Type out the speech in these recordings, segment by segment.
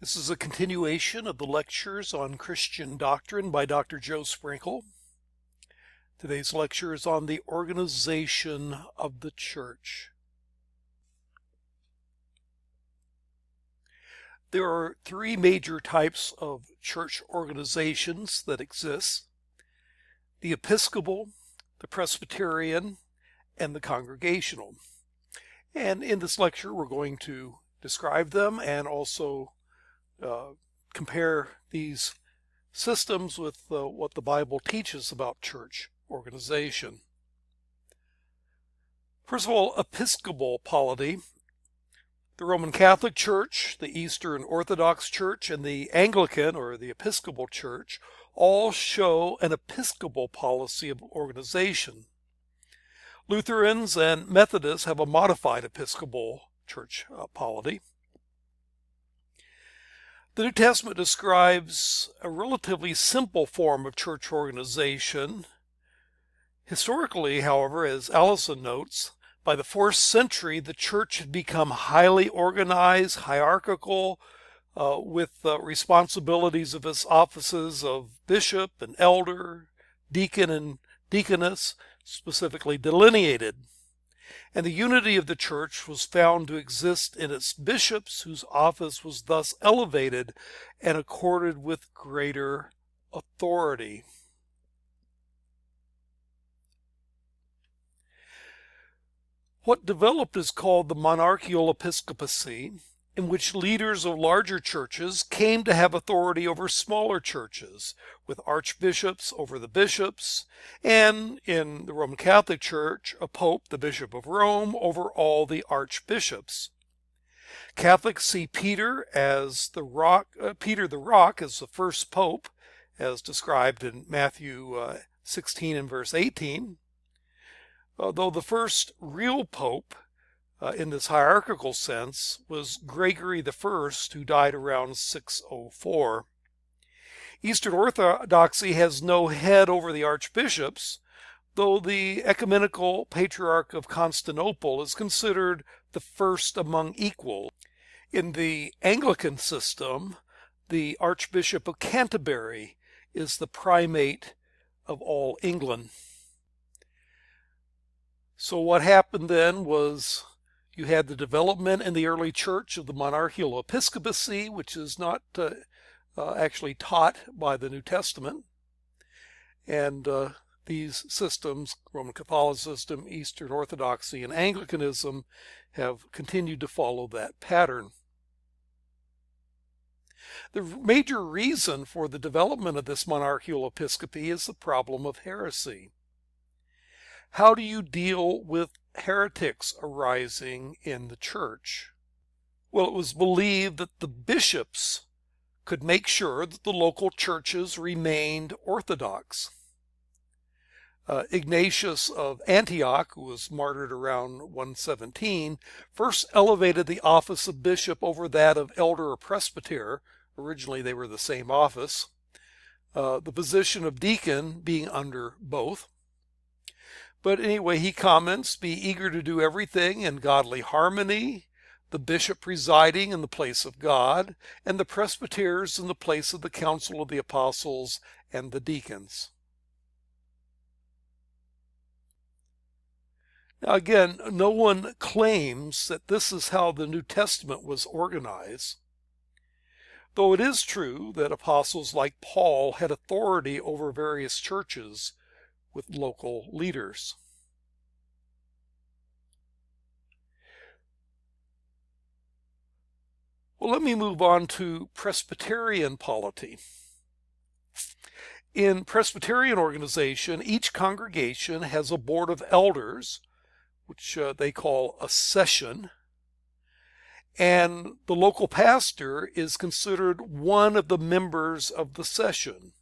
This is a continuation of the lectures on Christian doctrine by Dr. Joe Sprinkle. Today's lecture is on the organization of the church. There are three major types of church organizations that exist: the Episcopal, the Presbyterian, and the Congregational. And in this lecture, we're going to describe them and also compare these systems with what the Bible teaches about church organization. First of all, Episcopal polity. The Roman Catholic Church, the Eastern Orthodox Church, and the Anglican or the Episcopal Church all show an Episcopal policy of organization. Lutherans and Methodists have a modified Episcopal church polity. The New Testament describes a relatively simple form of church organization. Historically, however, as Allison notes, by the 4th century, the church had become highly organized, hierarchical, with responsibilities of its offices of bishop and elder, deacon and deaconess specifically delineated. And the unity of the church was found to exist in its bishops, whose office was thus elevated and accorded with greater authority. What developed is called the monarchical episcopacy, in which leaders of larger churches came to have authority over smaller churches, with archbishops over the bishops, and in the Roman Catholic Church, a pope, the Bishop of Rome, over all the archbishops. Catholics see Peter as the rock. Peter the Rock as the first pope, as described in Matthew 16 and verse 18. Though the first real pope, in this hierarchical sense, was Gregory I, who died around 604. Eastern Orthodoxy has no head over the archbishops, though the ecumenical patriarch of Constantinople is considered the first among equals. In the Anglican system, the Archbishop of Canterbury is the primate of all England. So what happened then was you had the development in the early church of the monarchical episcopacy, which is not actually taught by the New Testament. And these systems, Roman Catholicism, Eastern Orthodoxy, and Anglicanism, have continued to follow that pattern. The major reason for the development of this monarchical episcopacy is the problem of heresy. How do you deal with heretics arising in the church? Well, it was believed that the bishops could make sure that the local churches remained orthodox. Ignatius of Antioch, who was martyred around 117, first elevated the office of bishop over that of elder or presbyter. Originally they were the same office, the position of deacon being under both. But anyway, he comments, be eager to do everything in godly harmony, the bishop presiding in the place of God, and the presbyters in the place of the council of the apostles and the deacons. Now again, no one claims that this is how the New Testament was organized, though it is true that apostles like Paul had authority over various churches with local leaders. Well, let me move on to Presbyterian polity. In Presbyterian organization, each congregation has a board of elders, which they call a session, and the local pastor is considered one of the members of the session.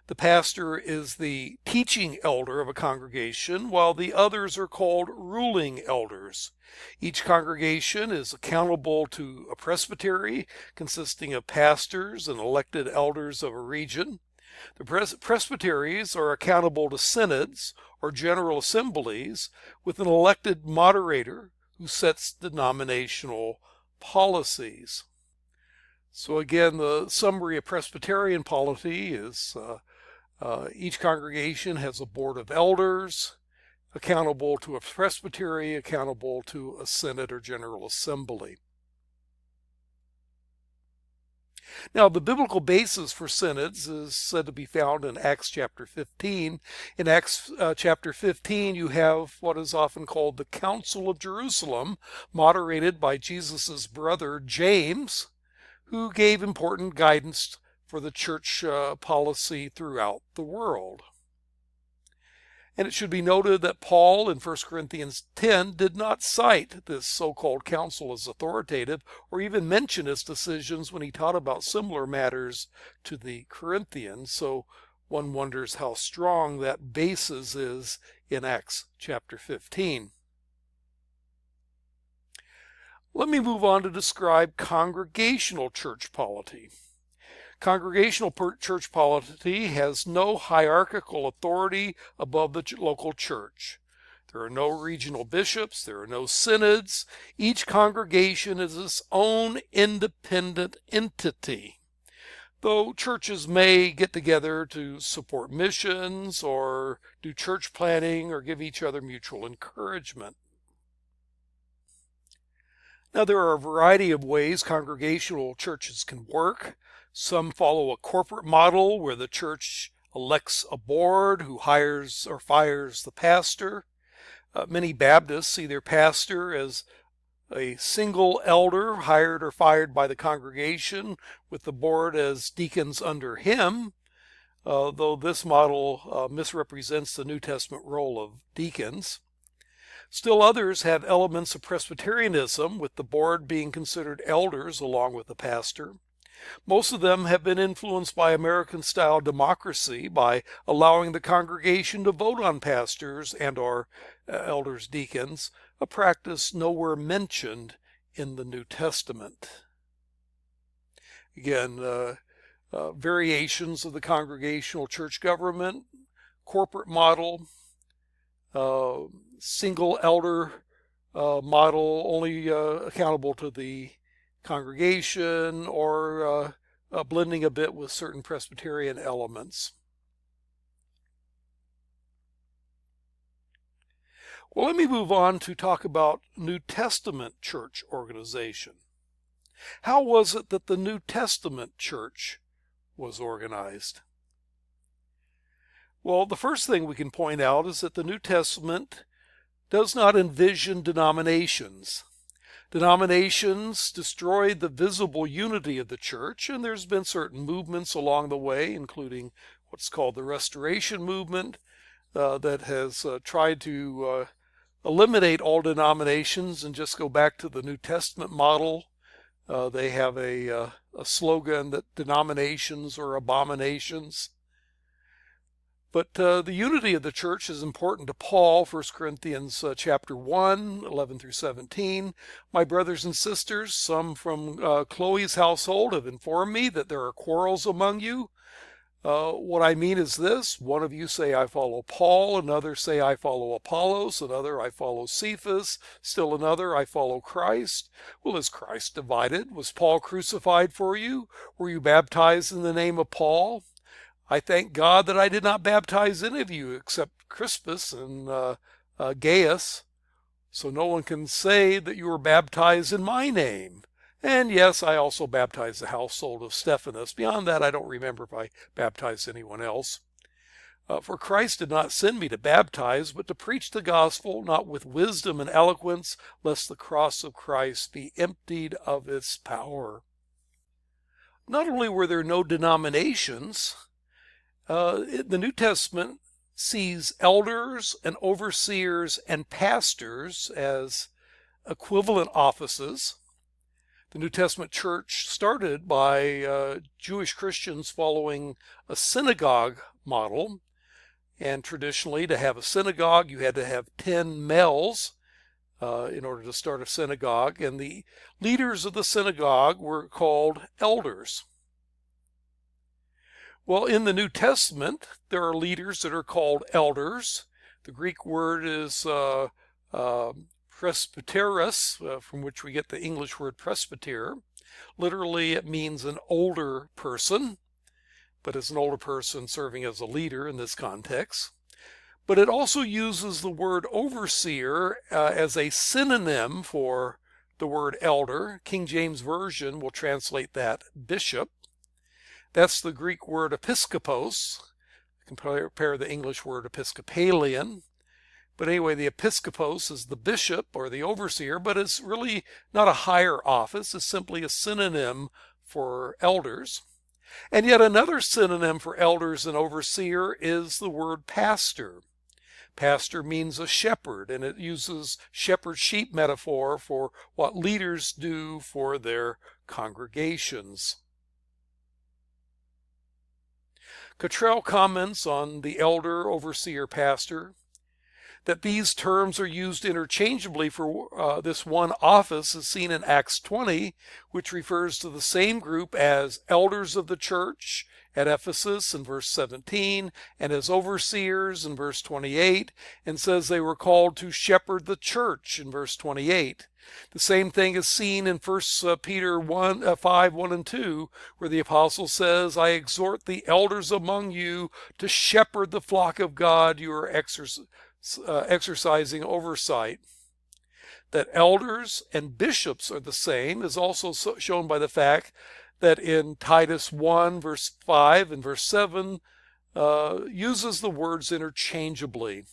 The pastor is the teaching elder of a congregation, while the others are called ruling elders. Each congregation is accountable to a presbytery consisting of pastors and elected elders of a region. The presbyteries are accountable to synods or general assemblies with an elected moderator who sets denominational policies. So again, the summary of Presbyterian polity is each congregation has a board of elders, accountable to a presbytery, accountable to a synod or general assembly. Now, the biblical basis for synods is said to be found in Acts chapter 15. In Acts chapter 15, you have what is often called the Council of Jerusalem, moderated by Jesus' brother James, who gave important guidance for the church policy throughout the world. And it should be noted that Paul in 1 Corinthians 10 did not cite this so-called council as authoritative or even mention its decisions when he taught about similar matters to the Corinthians. So one wonders how strong that basis is in Acts chapter 15. Let me move on to describe congregational church polity. Congregational church polity has no hierarchical authority above the local church. There are no regional bishops, there are no synods. Each congregation is its own independent entity. Though churches may get together to support missions or do church planning or give each other mutual encouragement. Now, there are a variety of ways congregational churches can work. Some follow a corporate model where the church elects a board who hires or fires the pastor. Many Baptists see their pastor as a single elder hired or fired by the congregation, with the board as deacons under him, though this model misrepresents the New Testament role of deacons. Still others have elements of Presbyterianism, with the board being considered elders along with the pastor. Most of them have been influenced by American-style democracy by allowing the congregation to vote on pastors and or elders, deacons, a practice nowhere mentioned in the New Testament. Again, variations of the congregational church government, corporate model, single elder model only accountable to the congregation, or blending a bit with certain Presbyterian elements. Well, let me move on to talk about New Testament church organization. How was it that the New Testament church was organized? Well, the first thing we can point out is that the New Testament does not envision denominations. Denominations destroyed the visible unity of the church, and there's been certain movements along the way, including what's called the Restoration Movement, that has tried to eliminate all denominations and just go back to the New Testament model. They have a slogan that denominations are abominations. But the unity of the church is important to Paul, 1 Corinthians chapter 1, 11 through 17. My brothers and sisters, some from Chloe's household have informed me that there are quarrels among you. What I mean is this: one of you say, I follow Paul, another say, I follow Apollos, another, I follow Cephas, still another, I follow Christ. Well, is Christ divided? Was Paul crucified for you? Were you baptized in the name of Paul? I thank God that I did not baptize any of you except Crispus and Gaius, so no one can say that you were baptized in my name. And yes, I also baptized the household of Stephanas. Beyond that, I don't remember if I baptized anyone else. For Christ did not send me to baptize, but to preach the gospel, not with wisdom and eloquence, lest the cross of Christ be emptied of its power. Not only were there no denominations, the New Testament sees elders and overseers and pastors as equivalent offices. The New Testament church started by Jewish Christians following a synagogue model, and traditionally to have a synagogue you had to have 10 males in order to start a synagogue, and the leaders of the synagogue were called elders. Well, in the New Testament, there are leaders that are called elders. The Greek word is presbyteros, from which we get the English word presbyter. Literally, it means an older person, but it's an older person serving as a leader in this context. But it also uses the word overseer as a synonym for the word elder. King James Version will translate that bishop. That's the Greek word episkopos. Compare the English word Episcopalian. But anyway, the episkopos is the bishop or the overseer, but it's really not a higher office. It's simply a synonym for elders. And yet another synonym for elders and overseer is the word pastor. Pastor means a shepherd, and it uses shepherd-sheep metaphor for what leaders do for their congregations. Cottrell comments on the elder, overseer, pastor, that these terms are used interchangeably for this one office is seen in Acts 20, which refers to the same group as elders of the church at Ephesus in verse 17, and as overseers in verse 28, and says they were called to shepherd the church in verse 28. The same thing is seen in 1 Peter 5, 1 and 2, where the apostle says, I exhort the elders among you to shepherd the flock of God you are exercising oversight. That elders and bishops are the same is also shown by the fact that in Titus 1, verse 5 and verse 7, uses the words interchangeably.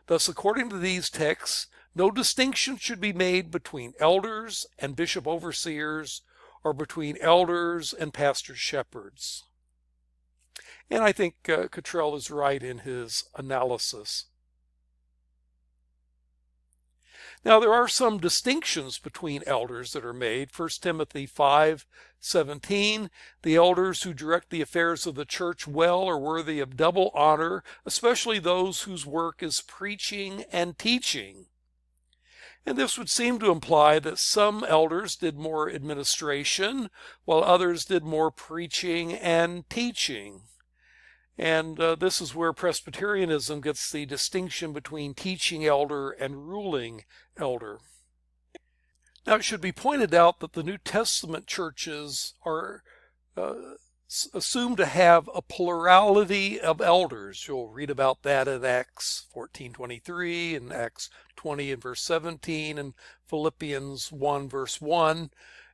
Thus, according to these texts, no distinction should be made between elders and bishop overseers or between elders and pastor shepherds. And I think Cottrell is right in his analysis. Now, there are some distinctions between elders that are made. 1 Timothy 5:17, the elders who direct the affairs of the church well are worthy of double honor, especially those whose work is preaching and teaching. And this would seem to imply that some elders did more administration, while others did more preaching and teaching. And this is where Presbyterianism gets the distinction between teaching elder and ruling elder. Now, it should be pointed out that the New Testament churches are assumed to have a plurality of elders. You'll read about that in Acts 14:23 and Acts 20 and verse 17 and Philippians 1 verse 1.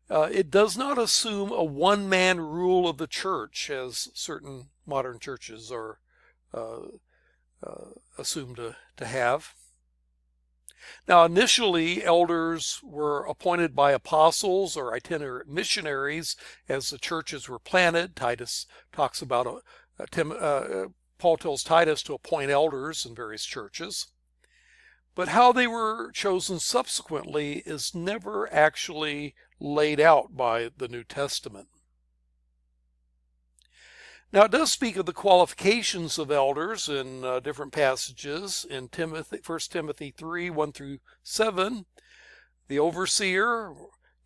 It does not assume a one-man rule of the church, as certain modern churches are assumed to have. Now, initially, elders were appointed by apostles or itinerant missionaries as the churches were planted. Titus talks about Paul tells Titus to appoint elders in various churches. But how they were chosen subsequently is never actually laid out by the New Testament. Now, it does speak of the qualifications of elders in different passages. In 1 Timothy 3, 1 through 7, the overseer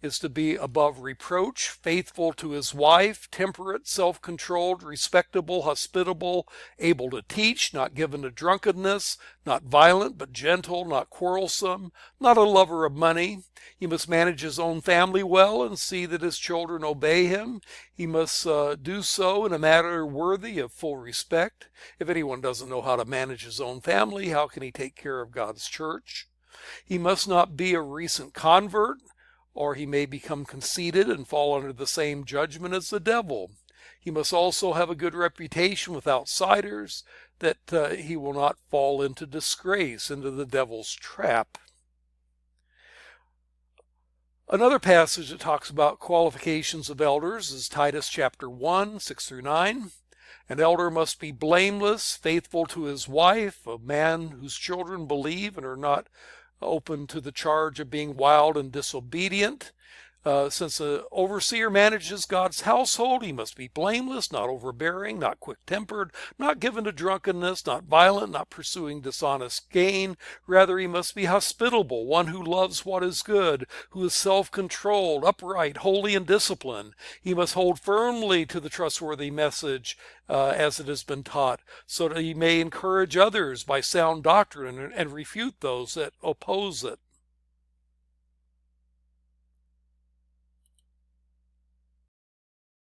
is to be above reproach, faithful to his wife, temperate, self-controlled, respectable, hospitable, able to teach, not given to drunkenness, not violent but gentle, not quarrelsome, not a lover of money. He must manage his own family well and see that his children obey him. He must do so in a manner worthy of full respect. If anyone doesn't know how to manage his own family, how can he take care of God's church? He must not be a recent convert, or he may become conceited and fall under the same judgment as the devil. He must also have a good reputation with outsiders, that he will not fall into disgrace, into the devil's trap. Another passage that talks about qualifications of elders is Titus chapter 1, 6 through 9. An elder must be blameless, faithful to his wife, a man whose children believe and are not open to the charge of being wild and disobedient. Since the overseer manages God's household, he must be blameless, not overbearing, not quick-tempered, not given to drunkenness, not violent, not pursuing dishonest gain. Rather, he must be hospitable, one who loves what is good, who is self-controlled, upright, holy, and disciplined. He must hold firmly to the trustworthy message as it has been taught, so that he may encourage others by sound doctrine and refute those that oppose it.